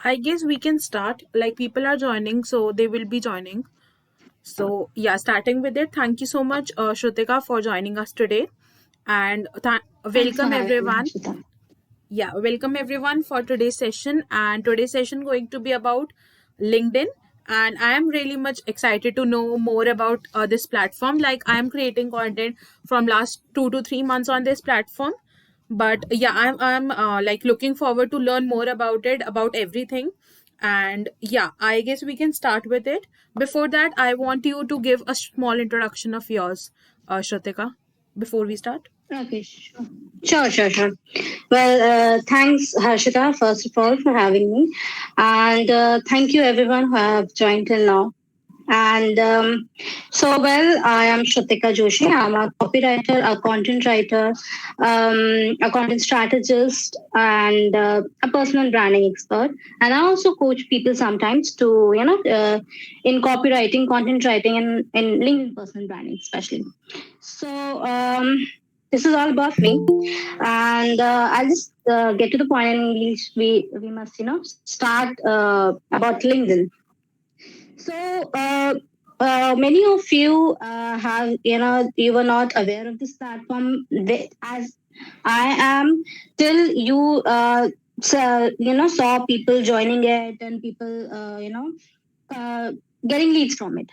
I guess we can start. Like people are joining, so they will be joining. So yeah, starting with it. Thank you so much, Shrutika, for joining us today, and Thanks for welcome having me, everyone. Harshita. Yeah, welcome everyone for today's session. And today's session going to be about LinkedIn. And I am really much excited to know more about this platform. Like I am creating content from last 2 to 3 months on this platform. But yeah, I'm like looking forward to learn more about it, about everything. And yeah, I guess we can start with it. Before that, I want you to give a small introduction of yours, Shrutika, before we start. Okay, sure. Sure. Well, thanks, Harshita, first of all, for having me. And thank you, everyone who have joined till now. And I am Shrutika Joshi. I'm a copywriter, a content writer, a content strategist, and a personal branding expert. And I also coach people sometimes to, in copywriting, content writing, and in LinkedIn personal branding, especially. So this is all about me, and I'll just get to the point. In English, we must start about LinkedIn. So many of you have you were not aware of this platform as I am till you saw people joining it and people uh, getting leads from it.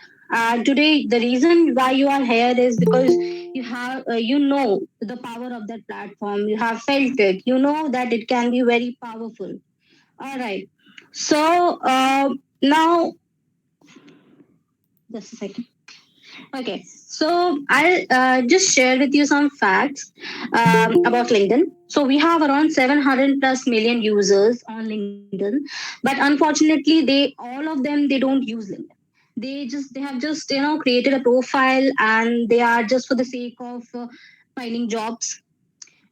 Today, the reason why you are here is because you have you know the power of that platform. You have felt it. You know that it can be very powerful. All right. So now, just a second. Okay, so I'll just share with you some facts about LinkedIn. So we have around 700 plus million users on LinkedIn, but unfortunately, all of them they don't use LinkedIn. They have just created a profile and they are just for the sake of finding jobs,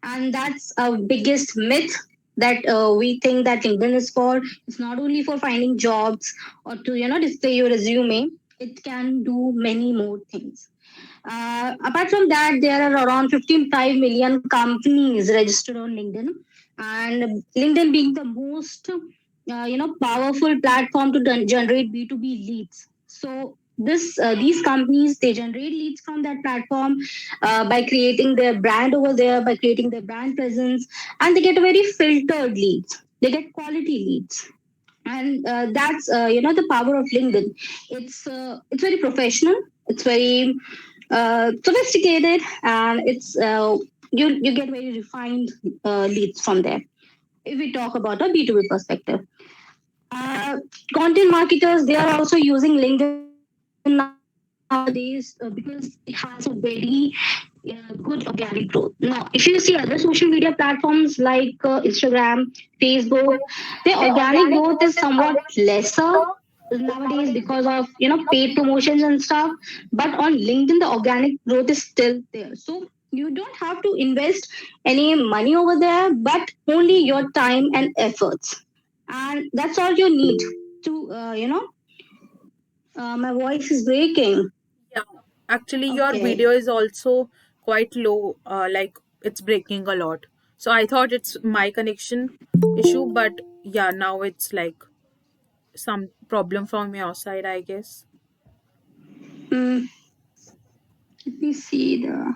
and that's a biggest myth that we think that LinkedIn is for. It's not only for finding jobs or to display your resume. It can do many more things. Apart from that, there are around 15.5 million companies registered on LinkedIn, and LinkedIn being the most powerful platform to generate B2B leads. So this these companies they generate leads from that platform by creating their brand over there, by creating their brand presence, and they get very filtered leads. They get quality leads, and that's the power of LinkedIn. It's very professional. It's very sophisticated, and it's you get very refined leads from there. If we talk about a B2B perspective, uh, content marketers they are also using LinkedIn nowadays because it has a very good organic growth. Now, if you see other social media platforms like Instagram, Facebook, their organic growth is somewhat lesser nowadays because of paid promotions and stuff. But on LinkedIn, the organic growth is still there. So you don't have to invest any money over there, but only your time and efforts, and that's all you need to my voice is breaking. Yeah, actually, your Okay. video is also quite low, like it's breaking a lot. So I thought it's my connection issue, but yeah, now it's like some problem from your side, I guess. Mm, let me see the.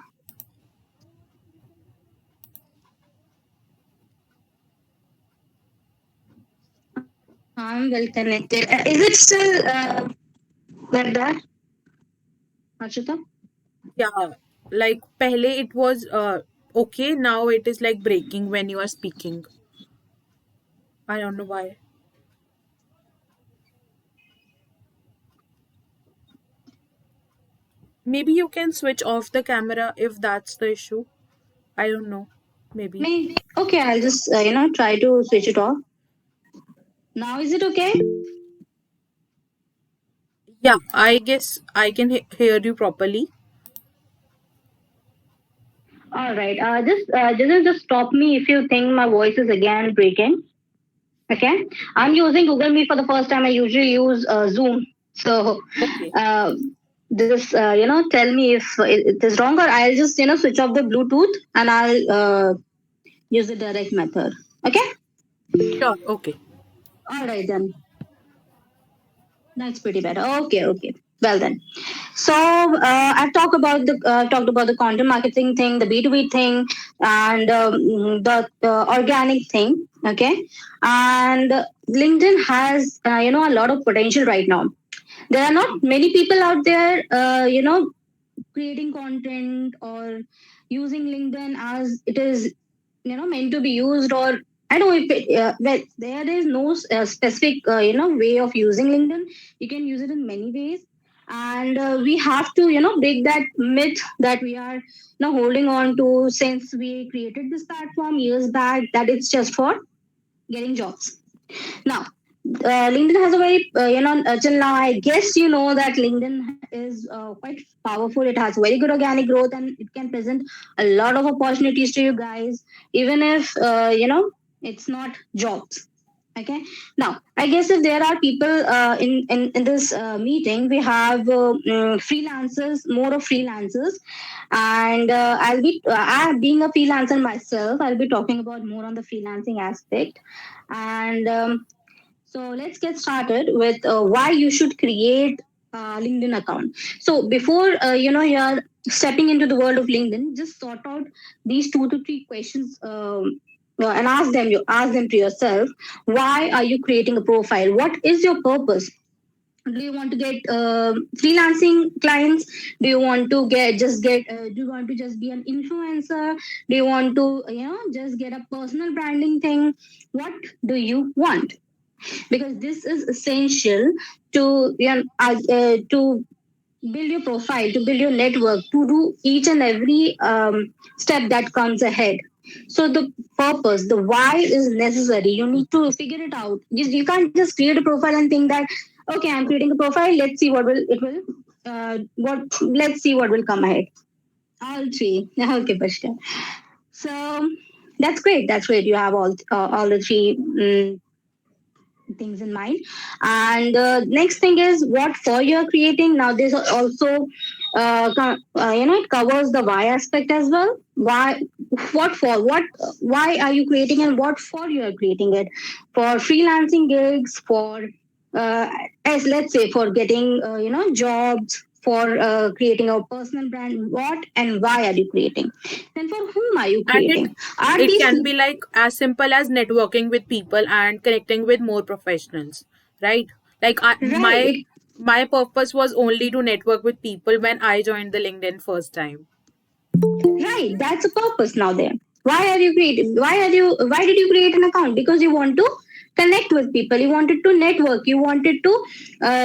I'm well connected. Is it still like that, Achita? Yeah, like pehle it was okay, now it is like breaking when you are speaking. I don't know why. Maybe you can switch off the camera if that's the issue. I don't know. Maybe. Me? Okay, I'll just try to switch it off. Now is it okay? Yeah, I guess I can hear you properly. All right. Just stop me if you think my voice is again breaking. Okay. I'm using Google Meet for the first time. I usually use Zoom. So Okay. uh, just tell me if it is wrong, or I'll just switch off the Bluetooth and I'll use the direct method. Okay. Sure. Okay. All right then. That's pretty bad. Okay, okay. Well then. So I've talked about the content marketing thing, the B2B thing, and the organic thing. Okay, and LinkedIn has a lot of potential right now. There are not many people out there, creating content or using LinkedIn as it is, meant to be used. Or I don't know if there is no specific way of using LinkedIn. You can use it in many ways, and we have to break that myth that we are holding on to since we created this platform years back, that it's just for getting jobs. Now, LinkedIn has a very, till now, I guess you know that LinkedIn is quite powerful. It has very good organic growth and it can present a lot of opportunities to you guys, even if, it's not jobs. Okay. Now, I guess if there are people in this meeting, we have freelancers, more of freelancers. And being a freelancer myself, I'll be talking about more on the freelancing aspect. And so let's get started with why you should create a LinkedIn account. So before you're stepping into the world of LinkedIn, just sort out these 2 to 3 questions. And ask them to yourself. Why are you creating a profile? What is your purpose? Do you want to get freelancing clients? Do you want to do you want to just be an influencer? Do you want to just get a personal branding thing? What do you want? Because this is essential to to build your profile, to build your network, to do each and every step that comes ahead. So the purpose, the why is necessary. You need to figure it out. You can't just create a profile and think that okay, I'm creating a profile. Let's see what will it will what let's see what will come ahead. All three. Okay, Pashka. So that's great. That's great. You have all the three things in mind. And next thing is what for you're creating. Now this also it covers the why aspect as well. Why, what for, why are you creating and what for you are creating it? For freelancing gigs, for as let's say for getting jobs, for creating a personal brand. What and why are you creating? Then for whom are you And creating? Are it these can be like as simple as networking with people and connecting with more professionals, right? Like right? my purpose was only to network with people when I joined the LinkedIn first time. Right, that's a purpose now there. Why are you creating? Why did you create an account? Because you want to connect with people. You wanted to network. You wanted to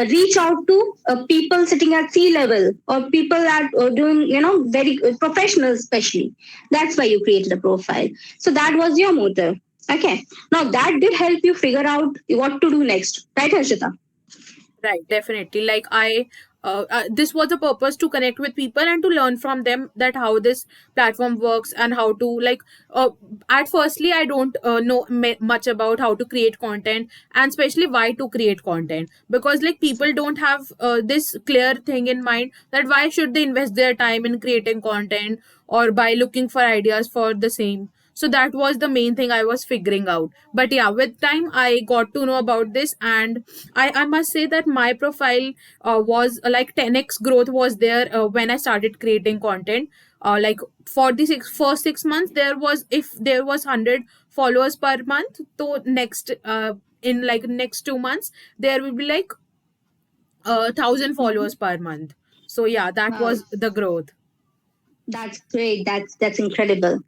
reach out to people sitting at sea level or people that are doing, very professionals, especially. That's why you created a profile. So that was your motive. Okay. Now that did help you figure out what to do next, right, Harshita? Right, definitely. Like this was the purpose to connect with people and to learn from them that how this platform works and how to like. At firstly, I don't know much about how to create content and especially why to create content because like people don't have this clear thing in mind that why should they invest their time in creating content or by looking for ideas for the same. So that was the main thing I was figuring out. But yeah, with time I got to know about this, and I must say that my profile was like 10x growth was there when I started creating content. Like for the first 6 months, there was if there was 100 followers per month, so next in like next 2 months there will be like 1,000 followers per month. So yeah, that Wow. was the growth. That's great. That's incredible.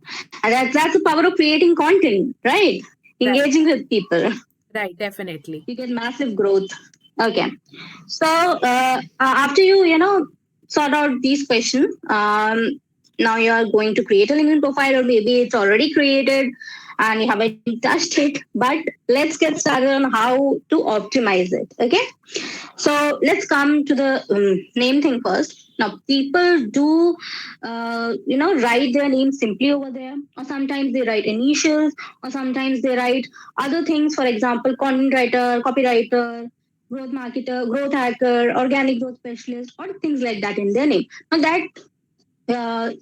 And that's the power of creating content, right? Right, Engaging with people. right, definitely. You get massive growth. Okay. So after you sort out these questions, now you are going to create a LinkedIn profile, or maybe it's already created and you haven't touched it. But let's get started on how to optimize it. Okay. So let's come to the name thing first. Now, people do, write their name simply over there, or sometimes they write initials, or sometimes they write other things. For example, content writer, copywriter, growth marketer, growth hacker, organic growth specialist, or things like that in their name. Now,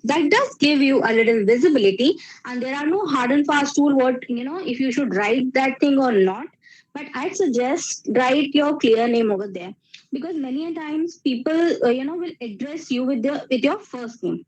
that does give you a little visibility, and there are no hard and fast rule what if you should write that thing or not. But I suggest write your clear name over there, because many a times people will address you with your first name.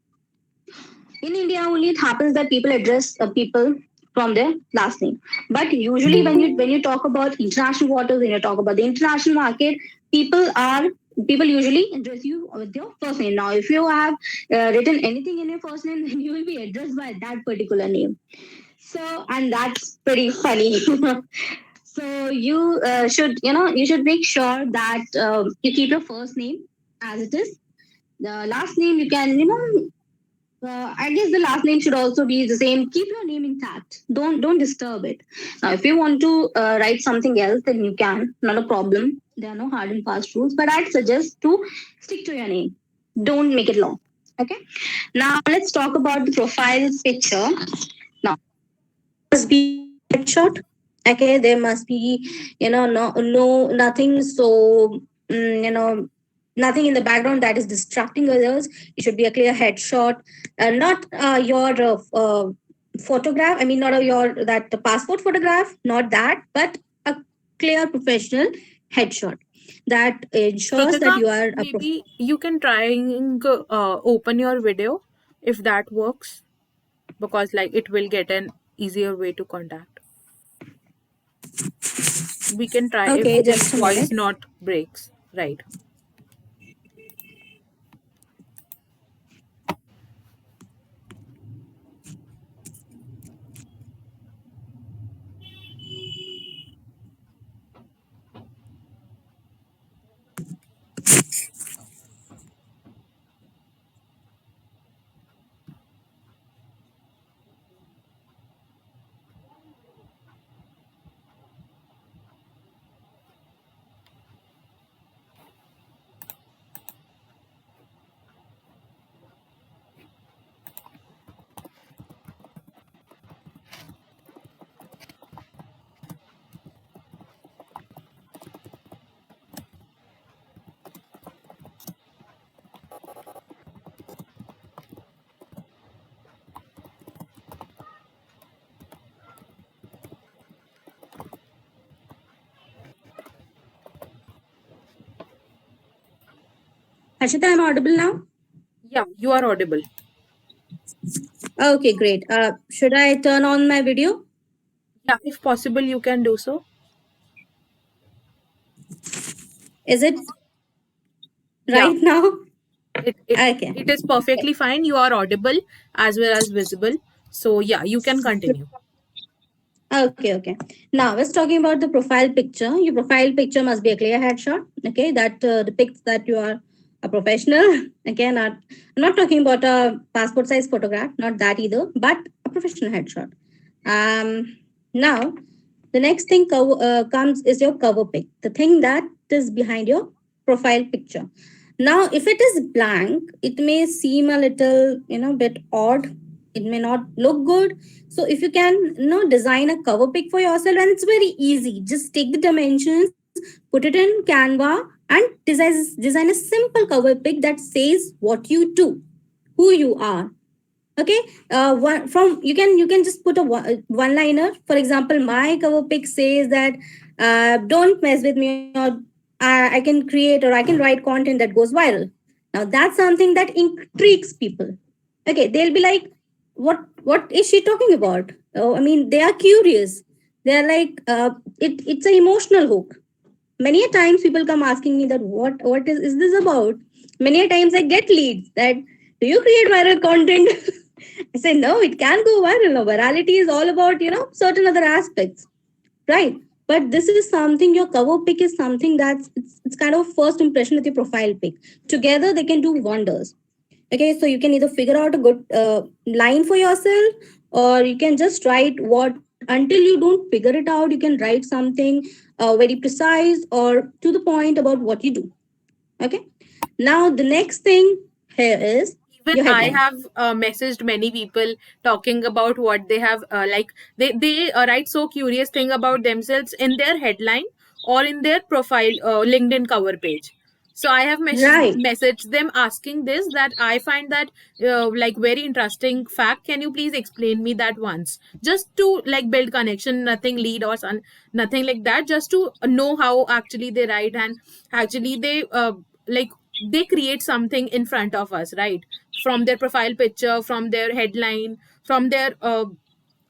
In India only it happens that people address people from their last name. But usually when you talk about international waters, when you talk about the international market, people are people usually address you with your first name. Now if you have written anything in your first name, then you will be addressed by that particular name. So, and that's pretty funny. So you should you should make sure that you keep your first name as it is. The last name you can I guess the last name should also be the same. Keep your name intact. Don't disturb it. Now, if you want to write something else, then you can. Not a problem. There are no hard and fast rules, but I'd suggest to stick to your name. Don't make it long. Okay. Now let's talk about the profile picture. Now, must be a headshot. Okay, there must be no nothing. So nothing in the background that is distracting others. It should be a clear headshot, not your photograph. I mean, not your that passport photograph, not that, but a clear professional headshot that ensures that Kritika, you are a maybe you can try and open your video if that works, because like it will get an easier way to contact. We can try if okay. the Just a voice minute. not breaks. Right. Harshita, I'm audible now. Yeah, you are audible. Okay, great. Should I turn on my video? Yeah, if possible, you can do so. Is it Yeah, right now? it it Okay. it is perfectly fine. You are audible as well as visible. So yeah, you can continue. Okay, okay. Now let's talking about the profile picture. Your profile picture must be a clear headshot. Okay, that depicts that you are a professional. Okay, not I'm not talking about a passport size photograph, not that either, but a professional headshot. Now the next thing comes is your cover pic, the thing that is behind your profile picture. Now, if it is blank, it may seem a little, bit odd. It may not look good. So, if you can, design a cover pic for yourself, and it's very easy. Just take the dimensions, put it in Canva, and design a simple cover pic that says what you do, who you are. Okay, one from you can just put a one liner. For example, my cover pic says that don't mess with me, or I can create or I can write content that goes viral. Now that's something that intrigues people. Okay, they'll be like, what is she talking about? Oh, I mean, they are curious. They're like, it's an emotional hook. Many a times people come asking me that what is this about. Many a times I get leads that, do you create viral content? I say no, it can go viral. No, virality is all about certain other aspects, right? But this is something, your cover pic is something that's it's kind of first impression with your profile pic. Together they can do wonders. Okay, so you can either figure out a good line for yourself, or you can just write what, until you don't figure it out, you can write something very precise or to the point about what you do. Okay, now the next thing here is Even your I headline. have messaged many people talking about what they have like they write so curious thing about themselves in their headline or in their profile LinkedIn cover page. So I have Right. messaged them asking this, that I find that like very interesting fact. Can you please explain me that once, just to like build connection, nothing lead or nothing like that, just to know how actually they write, and actually they like they create something in front of us, right? From their profile picture, from their headline, from their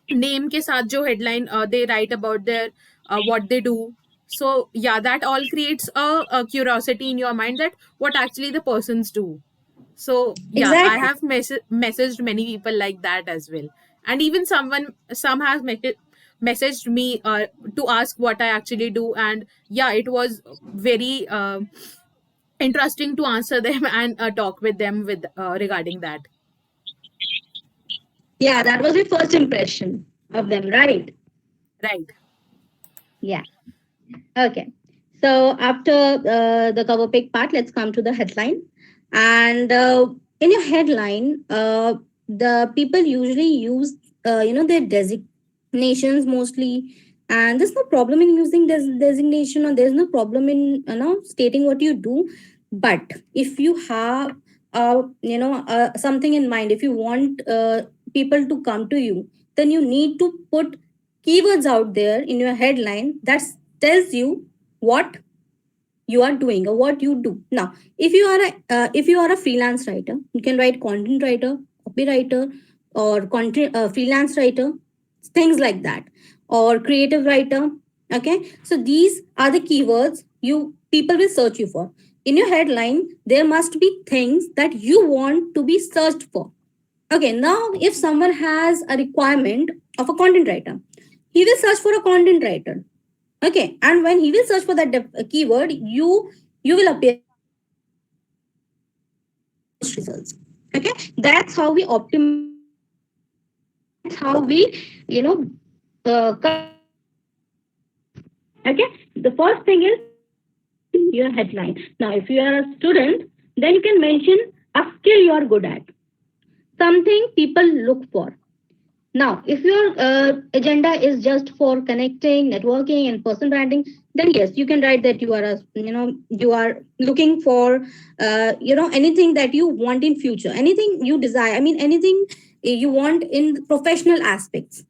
name के साथ जो headline they write about their what they do. So yeah, that all creates a curiosity in your mind that what actually the persons do. So yeah, I Exactly. have messaged many people like that as well. And even some has messaged me to ask what I actually do. And yeah, it was very interesting to answer them and talk with them with regarding that. Yeah, that was your first impression of them, right? Right. Yeah. Okay. So after the cover pic part, let's come to the headline. And in your headline, the people usually use, their designations mostly. And there's no problem in using designation, or there's no problem in, stating what you do. But if you have, something in mind, if you want people to come to you, then you need to put keywords out there in your headline that tells you what you are doing or what you do. Now if you are a freelance writer, you can write content writer, copywriter, or content freelance writer, things like that, or creative writer. Okay, so these are the keywords you people will search you for. In your headline there must be things that you want to be searched for. Okay, now if someone has a requirement of a content writer, he will search for a content writer. Okay, and when he will search for that keyword, you will appear in the search results. Okay, that's how we optimize our headlines. That's how we, convert our headlines. Okay, the first thing is your headline. Now, if you are a student, then you can mention a skill you are good at, something people look for. Now, if your agenda is just for connecting, networking, and personal branding, then yes, you can write that you are looking for, anything that you want in future, anything you desire. I mean, anything you want in professional aspects.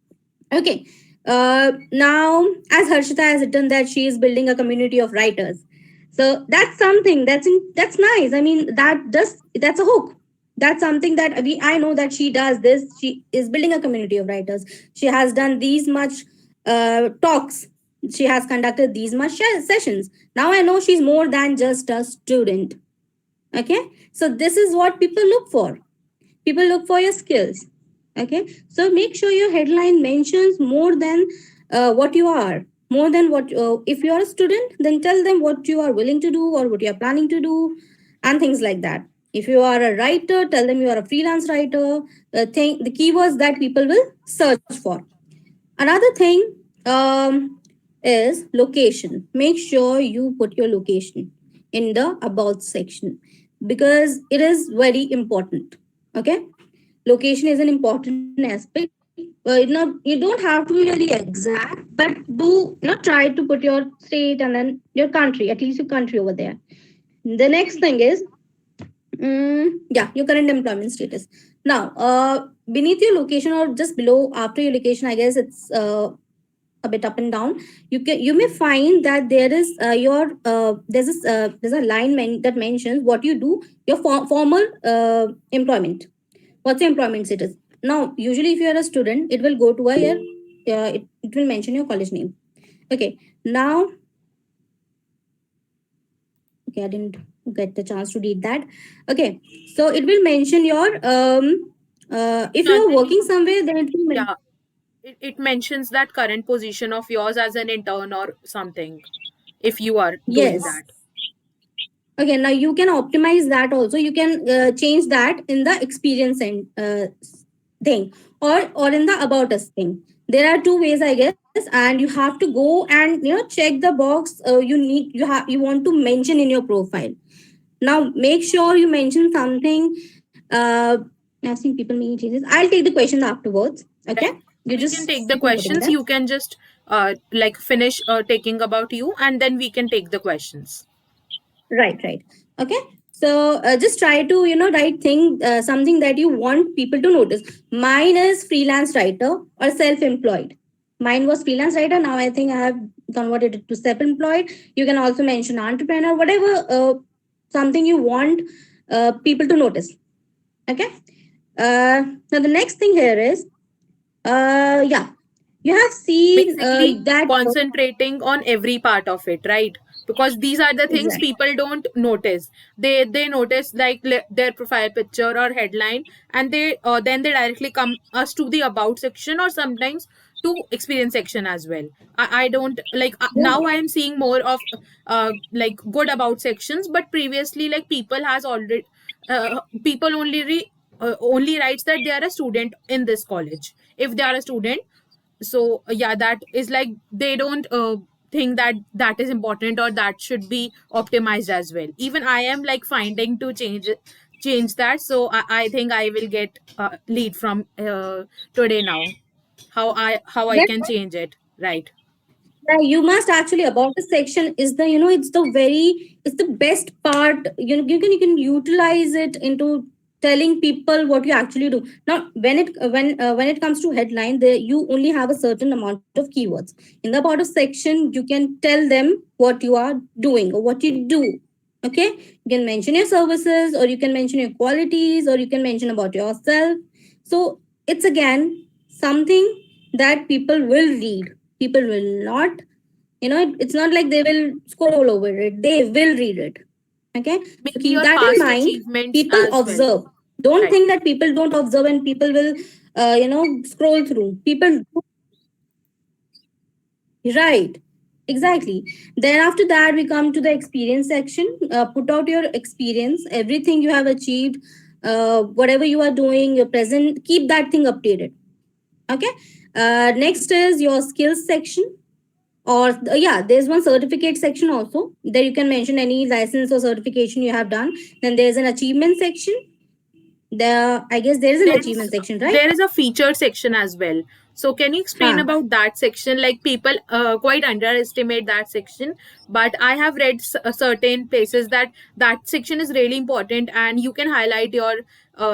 Okay. Now, as Harshita has written that she is building a community of writers, so that's something that's nice. I mean, that's a hook. That's something that I know that she does this. She is building a community of writers. She has done these much talks. She has conducted these much sessions. Now I know she's more than just a student. Okay, so this is what people look for. People look for your skills. Okay, so make sure your headline mentions more than what you are, more than what if you are a student, then tell them what you are willing to do or what you are planning to do, and things like that. If you are a writer, tell them you are a freelance writer. The keywords that people will search for. Another thing is location. Make sure you put your location in the about section, because it is very important. Okay, location is an important aspect. You don't have to be very exact, but do try to put your state and then your country, at least your country over there. The next thing is, yeah, your current employment status. Now, beneath your location or just below after your location, I guess it's a bit up and down. You may find that there is there's a line that mentions what you do, your formal employment. What's your employment status? Now, usually, if you are a student, it will go to a year. It will mention your college name. Okay. Now, okay, I didn't get the chance to read that. Okay, so it will mention your if you are working somewhere, then it will Yeah, it mentions that current position of yours as an intern or something, if you are doing yes. that. Okay, now you can optimize that also. You can change that in the experience and thing, or in the about us thing. There are two ways, I guess, and you have to go and check the box you want to mention in your profile. Now make sure you mention something. I've seen people making changes. I'll take the question afterwards. Okay, Like, you we can just take the keep on putting questions. that. You can just like finish taking about you, and then we can take the questions. Right, right. Okay, so just try to write something that you want people to notice. Mine is freelance writer or self-employed. Mine was freelance writer. Now I think I have converted it to self-employed. You can also mention entrepreneur, whatever, something you want people to notice. Okay. Now the next thing here is, yeah, you have seen Basically that. concentrating on every part of it, right? Because these are the things Exactly. people don't notice. They notice like their profile picture or headline, and they then they directly come us to the about section, or sometimes to experience section as well. I don't like now I am seeing more of like good about sections, but previously like people has already people only writes that they are a student in this college if they are a student. So yeah, that is like they don't think that that is important or that should be optimized as well. Even I am like finding to change that. So I think I will get lead from today now, how I can change it, right? Yeah, you must actually, about the section is the it's the best part. You can utilize it into telling people what you actually do. Now when it comes to headline, you only have a certain amount of keywords. In the about section, you can tell them what you are doing or what you do. Okay, you can mention your services, or you can mention your qualities, or you can mention about yourself. So it's again something that people will read. People will not, it's not like they will scroll over it, they will read it. Okay, so Maybe keep your that in past mind. achievements People as well, observe. Don't right? think that people don't observe and people will scroll through. People do. Right. Exactly. Then after that, we come to the experience section. Put out your experience, everything you have achieved, whatever you are doing, your present, keep that thing updated. Okay. Next is your skills section. Or yeah, there's one certificate section also. There you can mention any license or certification you have done. Then there's an achievement section. I guess there is an there achievement is section, right? there is a featured section as well. So can you explain Huh. about that section? Like people quite underestimate that section, but I have read certain places that that section is really important, and you can highlight your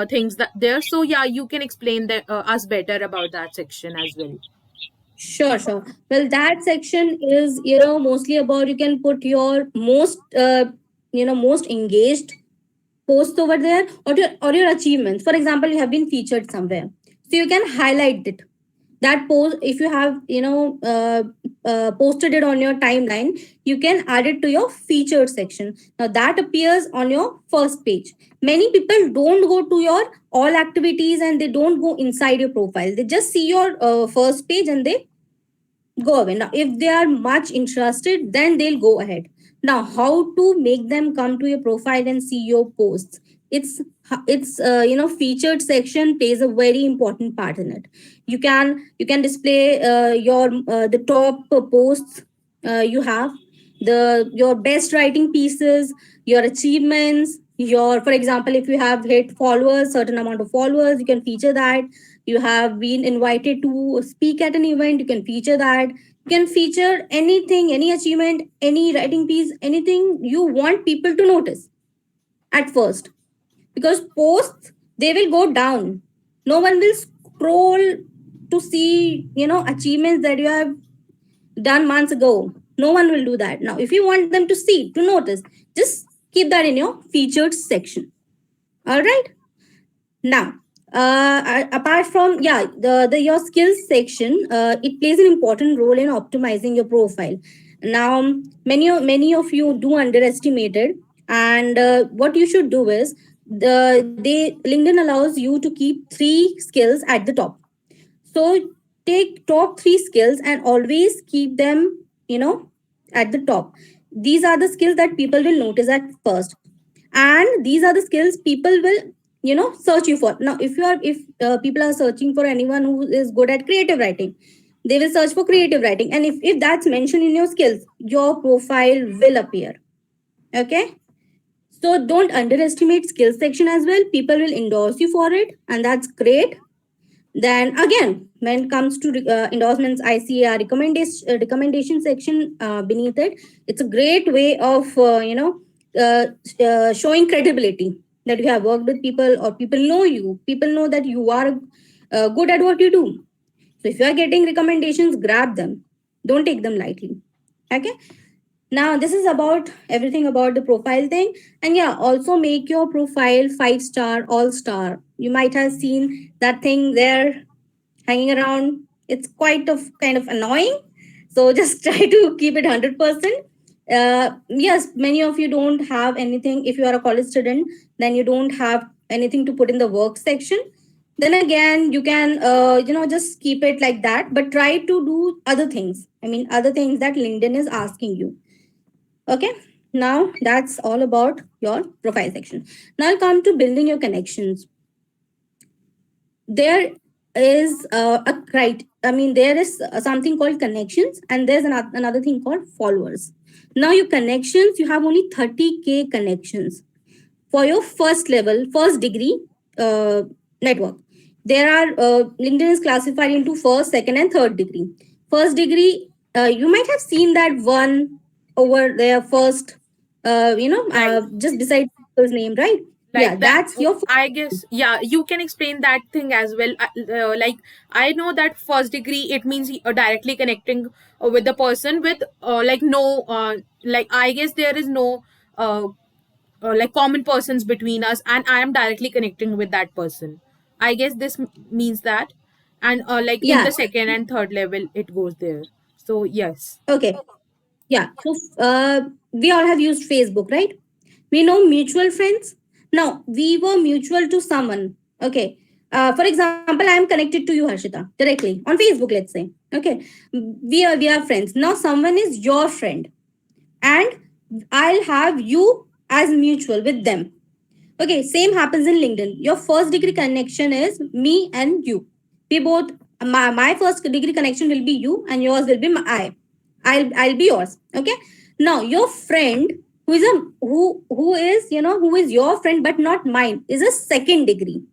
things that there. So yeah, you can explain us better about that section as well. Sure, sure. Well, that section is, mostly about, you can put your most engaged posts over there, or your achievements. For example, you have been featured somewhere, so you can highlight it. That post, if you have posted it on your timeline, you can add it to your featured section. Now that appears on your first page. Many people don't go to your all activities, and they don't go inside your profile. They just see your first page and they go away. Now if they are much interested, then they'll go ahead. Now how to make them come to your profile and see your posts? It's featured section plays a very important part in it. You can display the top posts you have, the your best writing pieces, your achievements, your, for example, if you have hit followers, certain amount of followers, you can feature that. You have been invited to speak at an event, you can feature that. You can feature anything, any achievement, any writing piece, anything you want people to notice at first. Because posts, they will go down. No one will scroll to see achievements that you have done months ago. No one will do that. Now if you want them to see, to notice, just keep that in your featured section. All right. Now, apart from, yeah, the your skills section, it plays an important role in optimizing your profile. Now, many of you do underestimate it, and what you should do is, LinkedIn allows you to keep three skills at the top. So take top three skills and always keep them, at the top. These are the skills that people will notice at first, and these are the skills people will search you for. Now if people are searching for anyone who is good at creative writing, they will search for creative writing, and if that's mentioned in your skills, your profile will appear. Okay, so don't underestimate skills section as well. People will endorse you for it, and that's great. Then again, when it comes to endorsements, I see a recommendation section beneath it. It's a great way of uh, showing credibility that you have worked with people, or people know you, people know that you are good at what you do. So if you are getting recommendations, grab them. Don't take them lightly. Okay. Now this is about everything about the profile thing. And yeah, also make your profile 5-star, all star. You might have seen that thing there hanging around. It's quite of kind of annoying. So just try to keep it 100%. Yes, many of you don't have anything. If you are a college student, then you don't have anything to put in the work section. Then again, you can just keep it like that, but try to do other things. I mean, other things that LinkedIn is asking you. Okay. Now that's all about your profile section. Now I'll come to building your connections. There is there is something called connections, and there's another thing called followers. Now your connections, you have only 30K connections for your first level, first degree network. There are LinkedIn is classified into first, second, and third degree. First degree, you might have seen that one over there first, Right. just beside people's name, right? Yeah, Like that, that's your I guess, yeah, you can explain that thing as well. Like, I know that first degree, it means directly connecting with the person with like no like, I guess there is no uh, like common persons between us, and I am directly connecting with that person. I guess this means that. And like in yeah. the second and third level it goes there. So yes. Okay. Yeah. So we all have used Facebook, right? We know mutual friends. Now we were mutual to someone. Okay. For example, I am connected to you, Harshita, directly on Facebook, let's say. Okay. We are friends. Now someone is your friend, and I'll have you as mutual with them. Okay, same happens in LinkedIn. Your first degree connection is me and you. We both, my first degree connection will be you, and yours will be I'll be yours. Okay. Now your friend who is your friend but not mine is a second degree.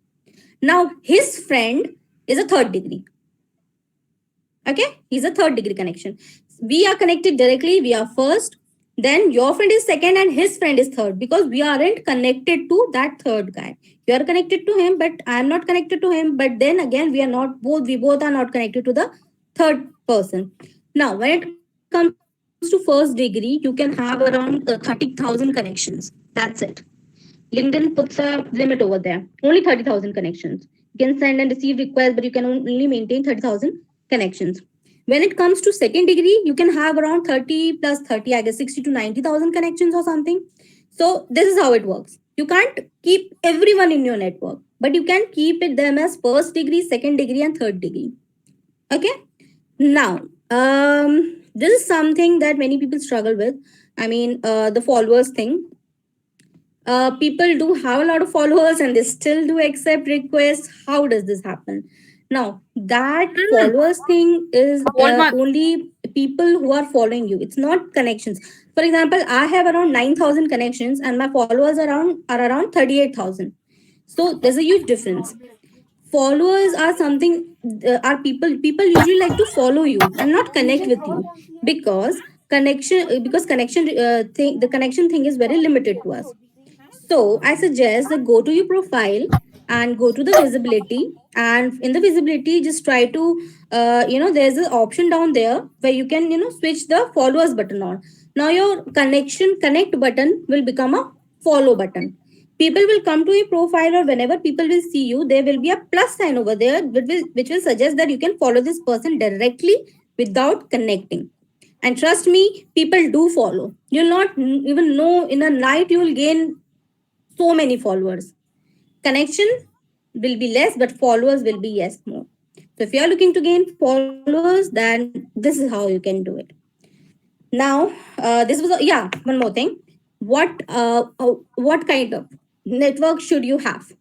Now his friend is a third degree. Okay, he's a third degree connection. We are connected directly, we are first, then your friend is second and his friend is third, because we aren't connected to that third guy. You are connected to him, but I am not connected to him. But then again, we both are not connected to the third person. Now when it comes to first degree, you can have around 30,000 connections. That's it. LinkedIn puts a limit over there. Only 30,000 connections. You can send and receive requests, but you can only maintain 30,000 connections. When it comes to second degree, you can have around 30 plus 30, I guess 60 to 90,000 connections or something. So this is how it works. You can't keep everyone in your network, but you can keep it them as first degree, second degree, and third degree. Okay. Now, this is something that many people struggle with. I mean, the followers thing. People do have a lot of followers and they still do accept requests. How does this happen? Now that Hmm. followers thing is Whole month. only people who are following you, it's not connections. For example, I have around 9,000 connections and my followers are around 38,000. So there's a huge difference. Followers are something, are people usually like to follow you and not connect with you, because connection thing, the connection thing is very limited to us. So I suggest that go to your profile and go to the visibility. And in the visibility, just try to, there's an option down there where you can, switch the followers button on. Now your connection connect button will become a follow button. People will come to your profile, or whenever people will see you, there will be a plus sign over there, which will suggest that you can follow this person directly without connecting. And trust me, people do follow. You'll not even know, in a night you will gain so many followers. Connection will be less, but followers will be yes more. So if you are looking to gain followers, then this is how you can do it. Now, this was one more thing. What kind of network should you have?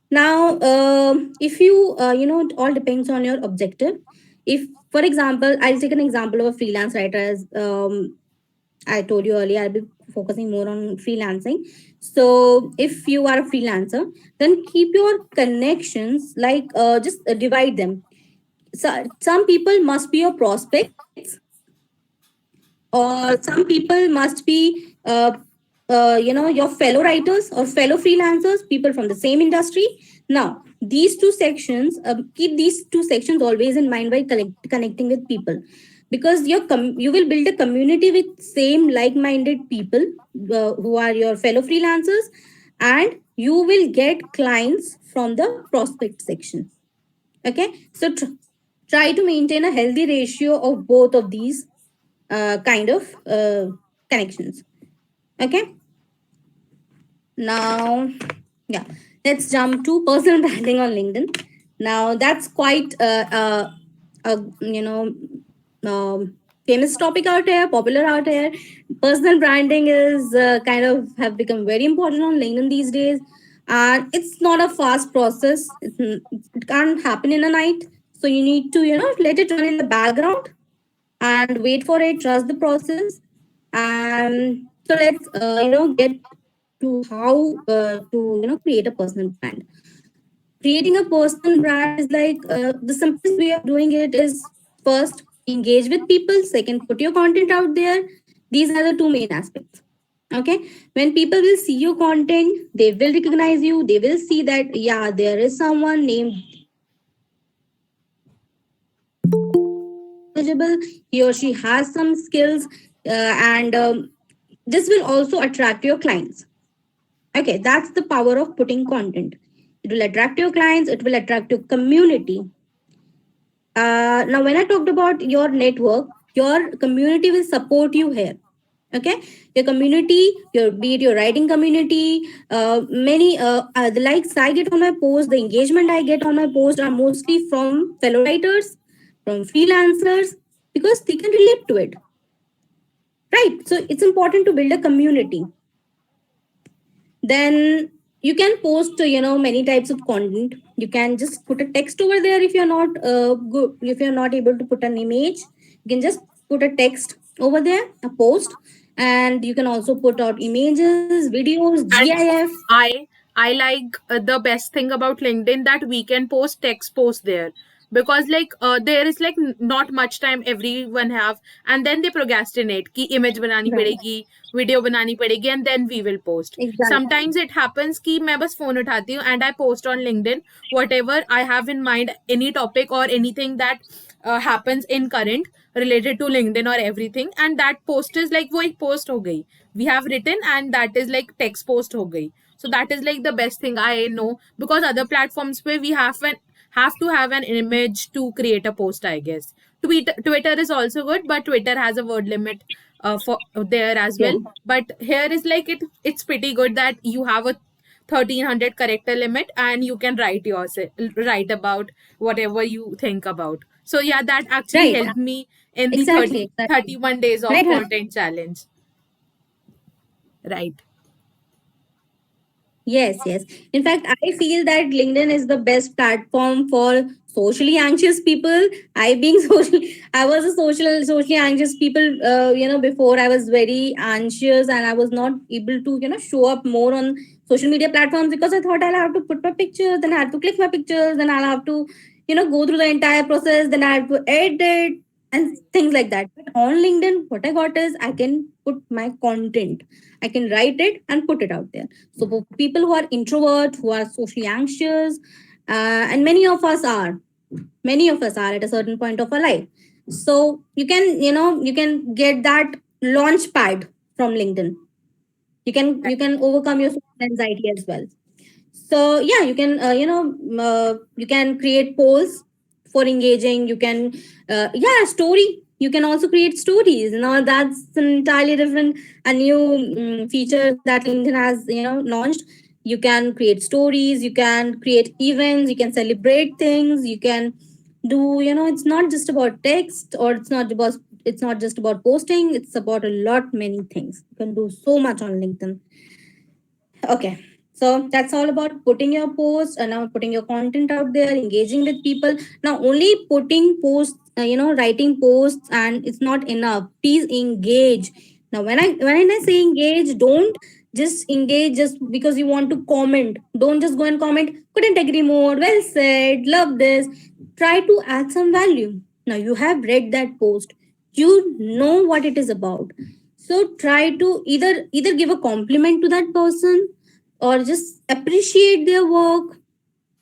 Now, if you it all depends on your objective. If, for example, I'll take an example of a freelance writer, as I told you earlier, I'll be focusing more on freelancing. So if you are a freelancer, then keep your connections like, just divide them. So some people must be your prospects, or some people must be your fellow writers or fellow freelancers, people from the same industry. Now these two sections, keep these two sections always in mind while connecting with people, because you will build a community with same like-minded people, who are your fellow freelancers, and you will get clients from the prospect section. Okay, so try to maintain a healthy ratio of both of these kind of connections. Okay, now, yeah, let's jump to personal branding on LinkedIn. Now that's quite a famous topic out here, popular out here. Personal branding is kind of have become very important on LinkedIn these days, and it's not a fast process. It can't happen in a night. So you need to let it run in the background and wait for it. Trust the process. And so let's get to how to create a personal brand. Creating a personal brand is like, the simplest way of doing it is, first, engage with people. Second, put your content out there. These are the two main aspects. Okay, when people will see your content, they will recognize you. They will see that, yeah, there is someone named eligible. He or she has some skills, and this will also attract your clients. Okay, that's the power of putting content. It will attract your clients, it will attract your community. Now, when I talked about your network, your community will support you here. Okay, your community, your be it your writing community, many the likes I get on my post, the engagement I get on my post are mostly from fellow writers, from freelancers, because they can relate to it. Right. So it's important to build a community. Then you can post many types of content. You can just put a text over there. If you're not good, if you're not able to put an image, you can just put a text over there, a post. And you can also put out images, videos, And GIF. I like the best thing about LinkedIn that we can post text post there, because like there is like not much time everyone have, and then they procrastinate ki image banani Right. padegi, video banani padegi, and then we will post. Exactly. Sometimes it happens ki मैं बस phone उठाती हूँ and I post on LinkedIn whatever I have in mind, any topic or anything that happens in current related to LinkedIn or everything, and that post is like वो एक post हो गई, we have written, and that is like text post हो गई. So that is like the best thing I know, because other platforms where we have to have an image to create a post, I guess. Twitter is also good, but Twitter has a word limit for there as Yeah. well. But here is like it's pretty good that you have a 1300 character limit and you can write about whatever you think about. So yeah, that actually Right. helped me in the Exactly. Exactly. 31 days of Right. content challenge. Right. Yes, yes. In fact, I feel that LinkedIn is the best platform for socially anxious people. I being I was a socially anxious people. Before I was very anxious and I was not able to, show up more on social media platforms, because I thought I'll have to put my pictures, then I had to click my pictures, then I'll have to, go through the entire process, then I have to edit and things like that. But on LinkedIn, what I got is I can put my content. I can write it and put it out there. So for people who are introvert, who are socially anxious, and many of us are at a certain point of our life. So you can get that launch pad from LinkedIn. You can overcome your social anxiety as well. So yeah, you can you can create polls for engaging. You can story. You can also create stories. Now that's an entirely different, a new feature that LinkedIn has launched. You can create stories. You can create events. You can celebrate things. You can do, it's not just about text, or it's not just about posting. It's about a lot many things. You can do so much on LinkedIn. Okay. So that's all about putting your posts and now putting your content out there, engaging with people. Now, only putting posts, writing posts, and it's not enough. Please engage. Now, when I say engage, don't just engage just because you want to comment. Don't just go and comment. Couldn't agree more. Well said. Love this. Try to add some value. Now, you have read that post. You know what it is about. So try to either give a compliment to that person or just appreciate their work.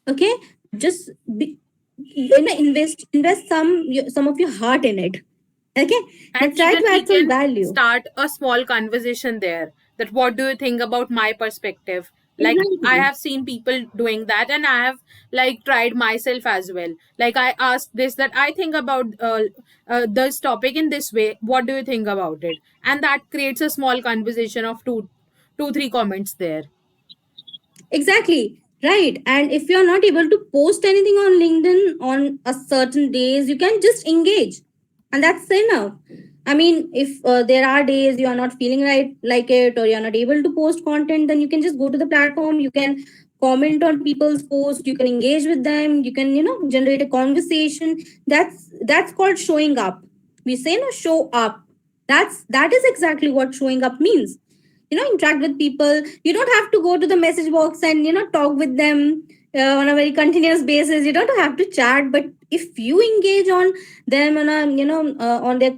Okay, just invest some of your heart in it. Okay, now And try even to we add some can value. start a small conversation there, that what do you think about my perspective. Like I Exactly. have seen people doing that, and I have like tried myself as well. Like I asked this, that I think about this topic in this way, what do you think about it, and that creates a small conversation of two three comments there. Exactly. Right. And if you're not able to post anything on LinkedIn on a certain days, you can just engage. And that's enough. I mean, if there are days you are not feeling right like it or you're not able to post content, then you can just go to the platform. You can comment on people's posts. You can engage with them. You can, generate a conversation. That's called showing up. We say no, show up. That is exactly what showing up means. Interact with people. You don't have to go to the message box and talk with them on a very continuous basis. You don't have to chat, but if you engage on them on a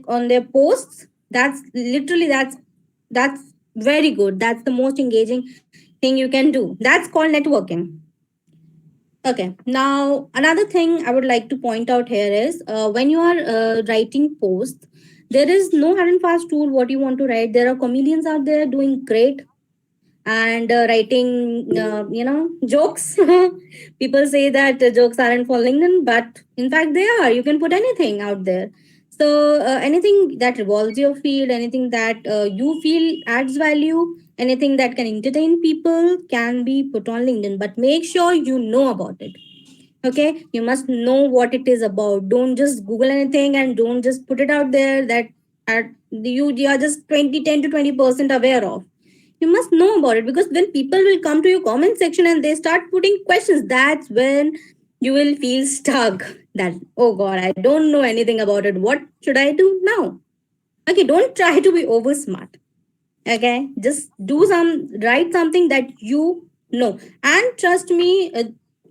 on their posts, that's very good. That's the most engaging thing you can do. That's called networking. Okay, now another thing I would like to point out here is when you are writing posts, there is no hard and fast rule what you want to write. There are comedians out there doing great and writing jokes. People say that jokes aren't for LinkedIn, but in fact they are. You can put anything out there. So anything that revolves your field, anything that you feel adds value, anything that can entertain people can be put on LinkedIn, but make sure you know about it. Okay, you must know what it is about. Don't just Google anything and don't just put it out there that you are just 10 to 20% aware of. You must know about it, because when people will come to your comment section and they start putting questions, that's when you will feel stuck. That, oh god, I don't know anything about it, what should I do now? Okay, don't try to be over smart. Okay, just write something that you know, and trust me,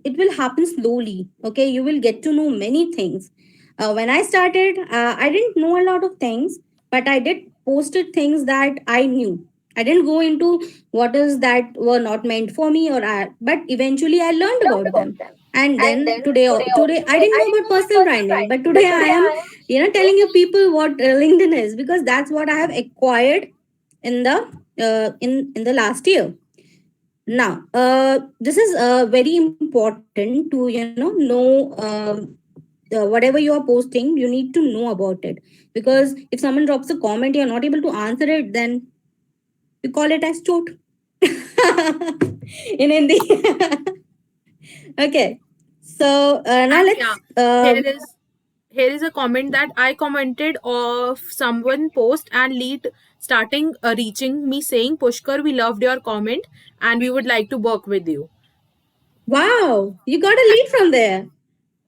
it will happen slowly. Okay, you will get to know many things. When I started, I didn't know a lot of things, but I did posted things that I knew. I didn't go into what is that were not meant for me, but eventually I learned about them. And then today I didn't know about personal branding, but today I am telling you people what LinkedIn is, because that's what I have acquired in the last year. Now this is very important to know whatever you are posting, you need to know about it, because if someone drops a comment, you're not able to answer it, then we call it as chot in Hindi. Okay, so now And yeah, let's here is here is a comment that I commented of someone post, and lead starting reaching me saying, Pushkar, we loved your comment and we would like to work with you. wow, you got a lead from there.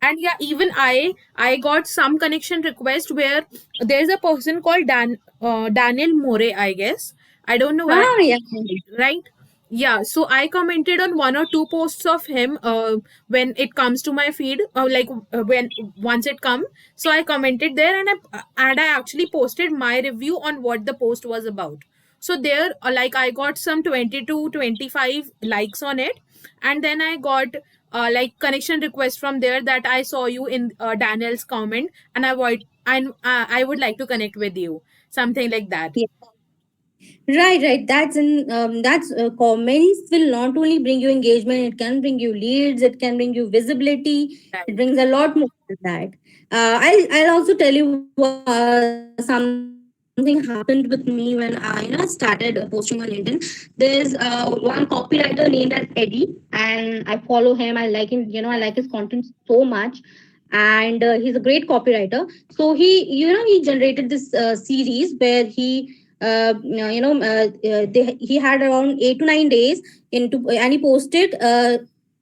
And yeah, even I got some connection request where there's a person called Daniel More, I guess. I don't know why. Ah, yeah. Right, yeah, so I commented on one or two posts of him when it comes to my feed, when once it come. So I commented there, and I actually posted my review on what the post was about. So there, like I got some 20 to 25 likes on it. And then I got like connection request from there, that I saw you in Daniel's comment, and I would like to connect with you, something like that. Right. That's comments will not only bring you engagement, it can bring you leads, it can bring you visibility, it Right. brings a lot more than that. I'll also tell you something happened with me when I started posting on LinkedIn. There's one copywriter named as Eddie, and I follow him. I like him. I like his content so much, and he's a great copywriter. So he generated this series where he had around 8 to 9 days and he posted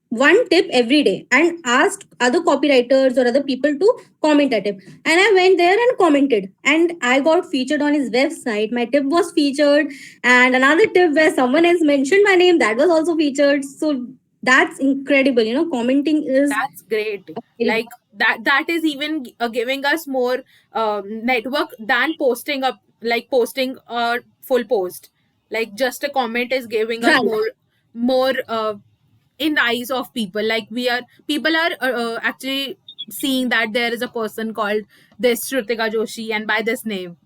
one tip every day and asked other copywriters or other people to comment a tip. And I went there and commented, and I got featured on his website. My tip was featured, and another tip where someone else mentioned my name, that was also featured. So that's incredible. Commenting is That's great. very Like that is even giving us more network than posting up like posting a full post. Like just a comment is giving us Right. more in the eyes of people. Like people are actually seeing that there is a person called this Shrutika Joshi and by this name.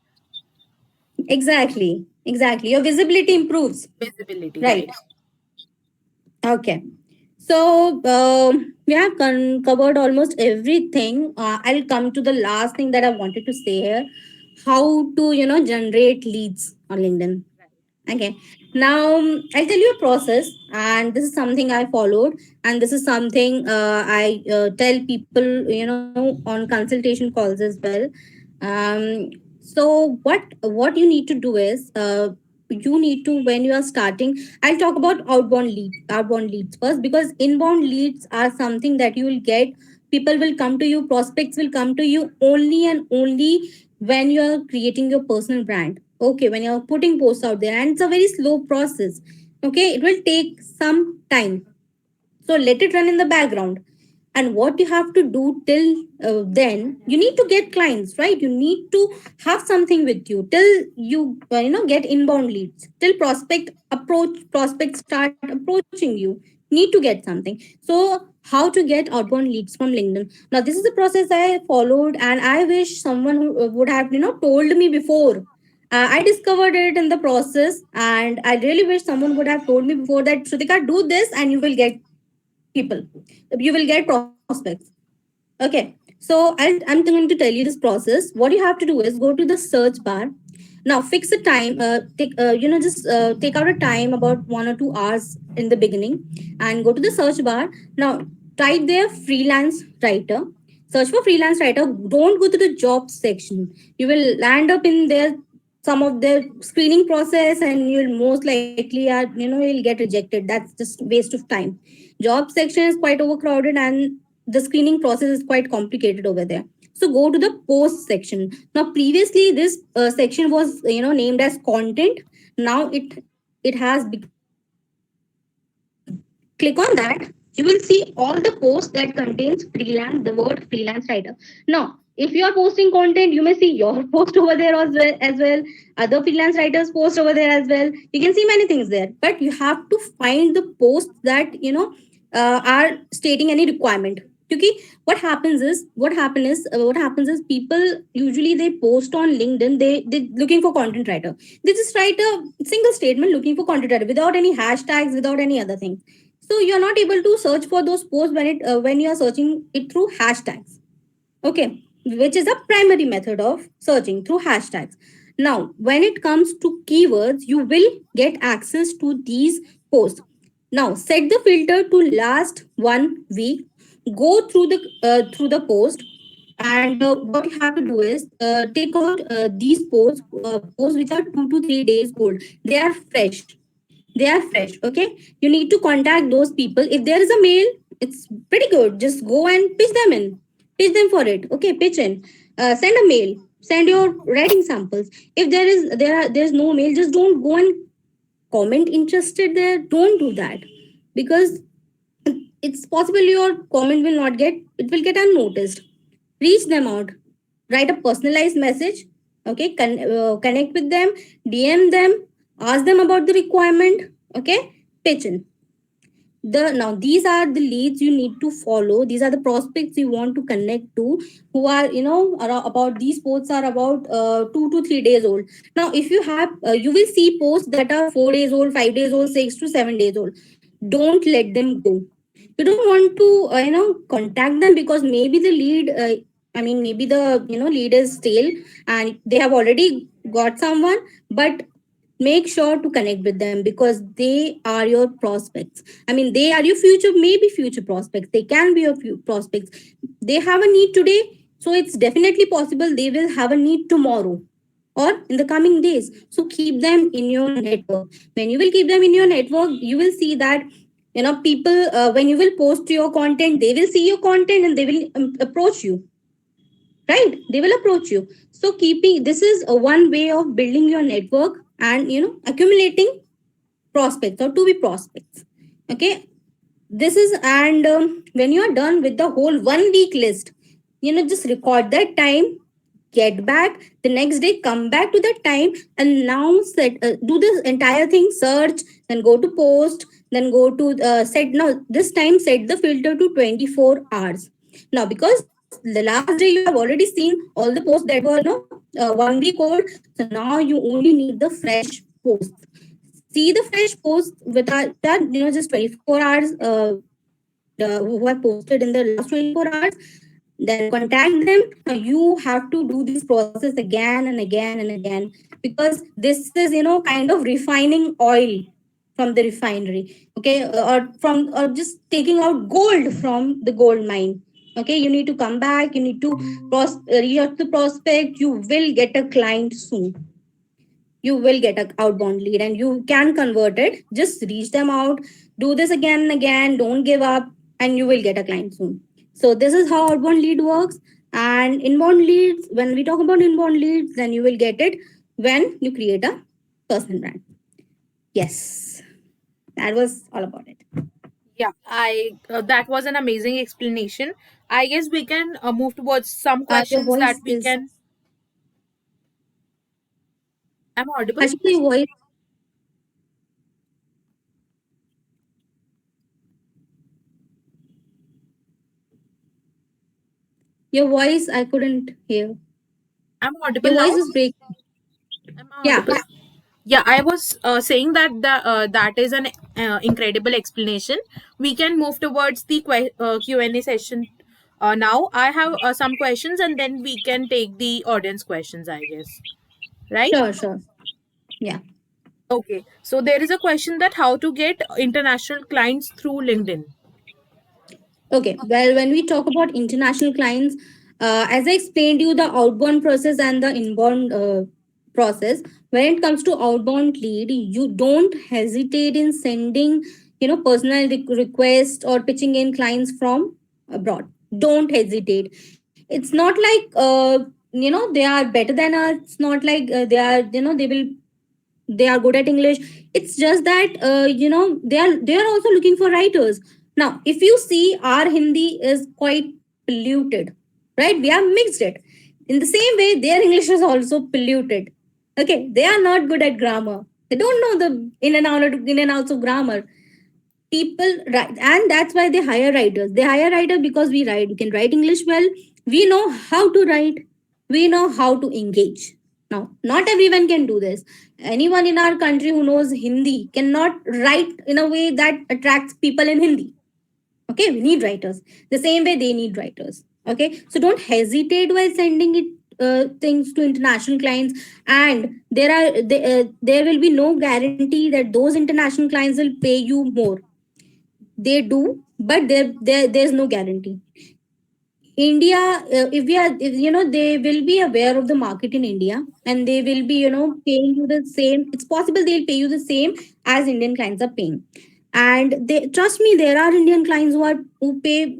Exactly. Exactly. Your visibility improves. Visibility, Right. right? Okay. So we have covered almost everything. I'll come to the last thing that I wanted to say here: how to generate leads on LinkedIn. Okay. Now I'll tell you a process, and this is something I followed, and this is something I tell people, on consultation calls as well. So what you need to do is you need to, when you are starting, I'll talk about outbound leads first, because inbound leads are something that you will get. People will come to you, prospects will come to you only and only when you are creating your personal brand. Okay, when you're putting posts out there, and it's a very slow process. Okay, it will take some time, so let it run in the background. And what you have to do till then, you need to get clients, right? You need to have something with you till you get inbound leads, till prospects start approaching you. Need to get something. So how to get outbound leads from LinkedIn? Now this is the process I followed, and I wish someone who would have told me before. I discovered it in the process, and I really wish someone would have told me before that, Shrutika, do this and you will get people, you will get prospects. Okay, so I'm going to tell you this process. What you have to do is go to the search bar. Now fix a time, just take out a time about 1 or 2 hours in the beginning, and go to the search bar. Now type there freelance writer. Search for freelance writer. Don't go to the job section. You will land up in there, some of the screening process, and you'll most likely you'll get rejected. That's just waste of time. Job section is quite overcrowded, and the screening process is quite complicated over there. So go to the post section. Now previously this section was named as content. Now it has become freelance. Click on that. You will see all the posts that contains freelance, the word freelance writer. Now if you are posting content, you may see your post over there as well, other freelance writers post over there as well. You can see many things there, but you have to find the posts that are stating any requirement. Okay, what happens is people usually they post on LinkedIn, they looking for content writer. They just write a single statement looking for content writer without any hashtags, without any other thing. So you're not able to search for those posts when you are searching it through hashtags. Okay, which is a primary method of searching through hashtags. Now when it comes to keywords, you will get access to these posts. Now set the filter to last 1 week. Go through the post, and what you have to do is take out these posts which are 2 to 3 days old. They are fresh. Okay, you need to contact those people. If there is a mail, it's pretty good. Just go and pitch them for it. Okay, pitch in. Send a mail, send your writing samples. If there's no mail, just don't go and comment interested there. Don't do that, because it's possible your comment will get unnoticed. Reach them out. Write a personalized message. Okay, connect with them, DM them, ask them about the requirement. Okay, pitch in. Now these are the leads you need to follow. These are the prospects you want to connect to, who are about these posts are about 2 to 3 days old. Now if you have you will see posts that are 4 days old, 5 days old, 6 to 7 days old. Don't let them go. You don't want to contact them, because maybe the lead maybe the lead is stale and they have already got someone. But make sure to connect with them, because they are your prospects. They are your future, maybe future prospects. They can be your prospects. They have a need today, so it's definitely possible they will have a need tomorrow or in the coming days. So keep them in your network. When you will keep them in your network, you will see that people, when you will post your content, they will see your content and they will approach you. Right, they will approach you. So keeping this is a one way of building your network and accumulating prospects or to be prospects. Okay, this is, and when you are done with the whole 1 week list, just record that time. get back the next day, come back to that time, and now do this entire thing, search, then go to post, then go to set. Now this time set the filter to 24 hours. Now because the last day you have already seen all the posts that were 1 week old, so now you only need the fresh post. See the fresh post with that just 24 hours, who have posted in the last 24 hours, then contact them. Now you have to do this process again and again and again, because this is kind of refining oil from the refinery, okay, or just taking out gold from the gold mine. Okay, you need to come back, you need to reach out to prospect. You will get a client soon, you will get an outbound lead, and you can convert it. Just reach them out, do this again and again, don't give up, and you will get a client soon. So this is how outbound lead works. And inbound leads, when we talk about inbound leads, then you will get it when you create a personal brand. Yes, that was all about it. Yeah, I that was an amazing explanation. I guess we can move towards some Your questions that voice we is, can. Am I audible? actually, your voice, I couldn't hear. Am I audible Your now? voice is breaking. Am I Yeah. audible? Yeah, I was saying that that is an incredible explanation. We can move towards the Q&A session now. I have some questions, and then we can take the audience questions, I guess. Right? Sure, sure. Yeah. Okay. So there is a question that how to get international clients through LinkedIn. Okay, well, when we talk about international clients, as I explained you, the outbound process and the inbound process. When it comes to outbound lead, you don't hesitate in sending, personal requests or pitching in clients from abroad. Don't hesitate. It's not like they are better than us. It's not like they are, they are good at English. It's just that they are also looking for writers. Now if you see, our Hindi is quite polluted, right? We have mixed it. In the same way, their English is also polluted. Okay, they are not good at grammar. They don't know the in and outs of grammar. People write, and that's why they hire writers. They hire writer because we can write English well. We know how to write, we know how to engage. Now not everyone can do this. Anyone in our country who knows Hindi cannot write in a way that attracts people in Hindi. Okay, we need writers the same way they need writers. Okay, so don't hesitate while sending it things to international clients. And there will be no guarantee that those international clients will pay you more. They do, but there's no guarantee. India, if we are, if, they will be aware of the market in India, and they will be, paying you the same. It's possible they'll pay you the same as Indian clients are paying. And they, trust me, there are Indian clients who pay,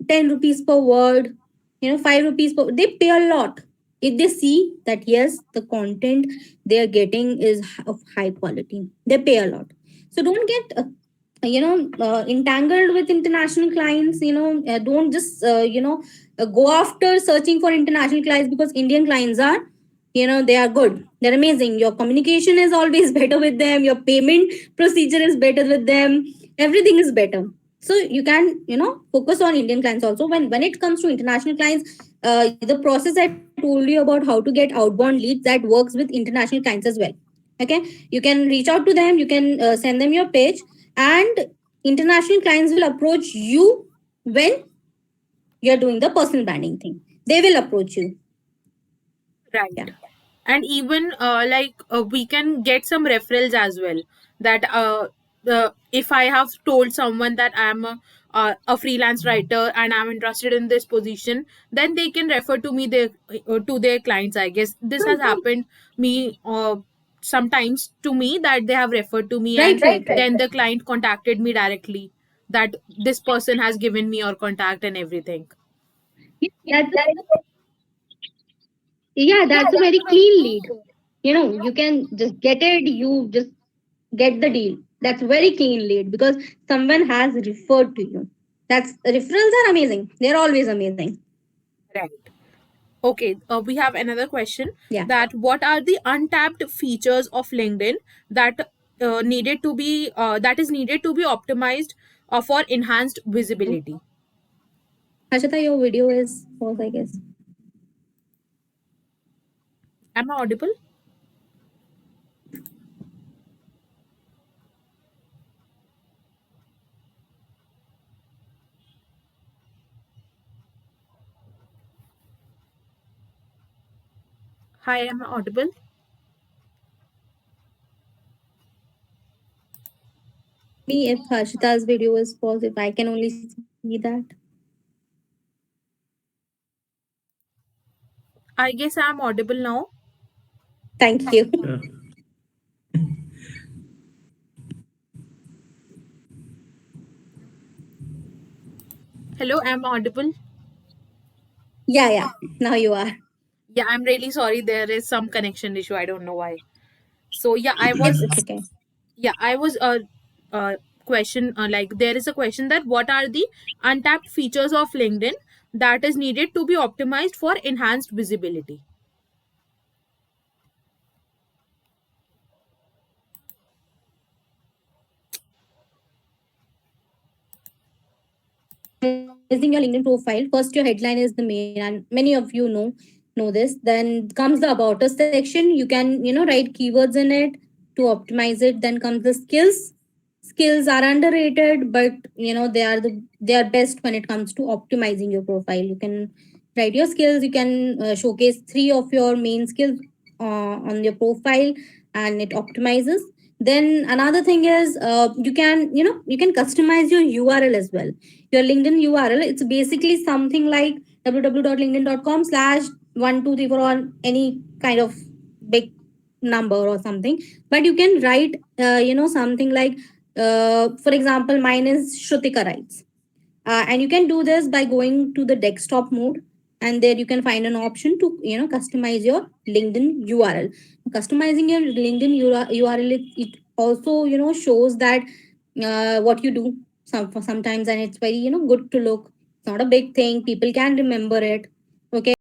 10 rupees per word, 5 rupees per. They pay a lot if they see that yes, the content they are getting is of high quality. They pay a lot. So don't get entangled with international clients. Don't just go after searching for international clients, because Indian clients are, they are good, they're amazing. Your communication is always better with them, your payment procedure is better with them, everything is better. So you can focus on Indian clients also. When it comes to international clients, the process I told you about how to get outbound leads, that works with international clients as well. Okay, you can reach out to them, you can send them your page, and international clients will approach you when you're doing the personal branding thing. They will approach you. Right. Yeah. And even we can get some referrals as well, that if I have told someone that I am a freelance writer and I'm interested in this position, then they can refer to me their to their clients. I guess this has happened me sometimes to me, that they have referred to me, Right, and right, right. then the client contacted me directly, that this person has given me your contact and everything. That's yeah, that's a very clean lead. You can just get it, you just get the deal. That's very clean lead because someone has referred to you. That's referrals are amazing. They're always amazing. Right. Okay, we have another question. Yeah. That what are the untapped features of LinkedIn that that is needed to be optimized for enhanced visibility? Harshita, your video is paused, I guess. Am I audible? Hi, am I audible? Me, if Harshita's video is paused, if I can only see that. I guess I am audible now. Thank you. Yeah. Hello, am I audible? Yeah, yeah. Now you are. Yeah, I'm really sorry. There is some connection issue. I don't know why. So yeah, It's okay. I was question like there is a question that what are the untapped features of LinkedIn that is needed to be optimized for enhanced visibility? Optimizing your LinkedIn profile, first your headline is the main, and many of you know this. Then comes the about us section. You can write keywords in it to optimize it. Then comes the skills. Skills are underrated, but they are best when it comes to optimizing your profile. You can write your skills. You can showcase 3 of your main skills on your profile, and it optimizes. Then another thing is you can customize your URL as well. Your LinkedIn URL, it's basically something like www.linkedin.com/1234 or any kind of big number or something. But you can write something like for example, mine is Shrutika writes, and you can do this by going to the desktop mode, and there you can find an option to customize your LinkedIn URL. Customizing your LinkedIn URL, it also shows that what you do sometimes, and it's very good to look. It's not a big thing, people can remember it. Okay.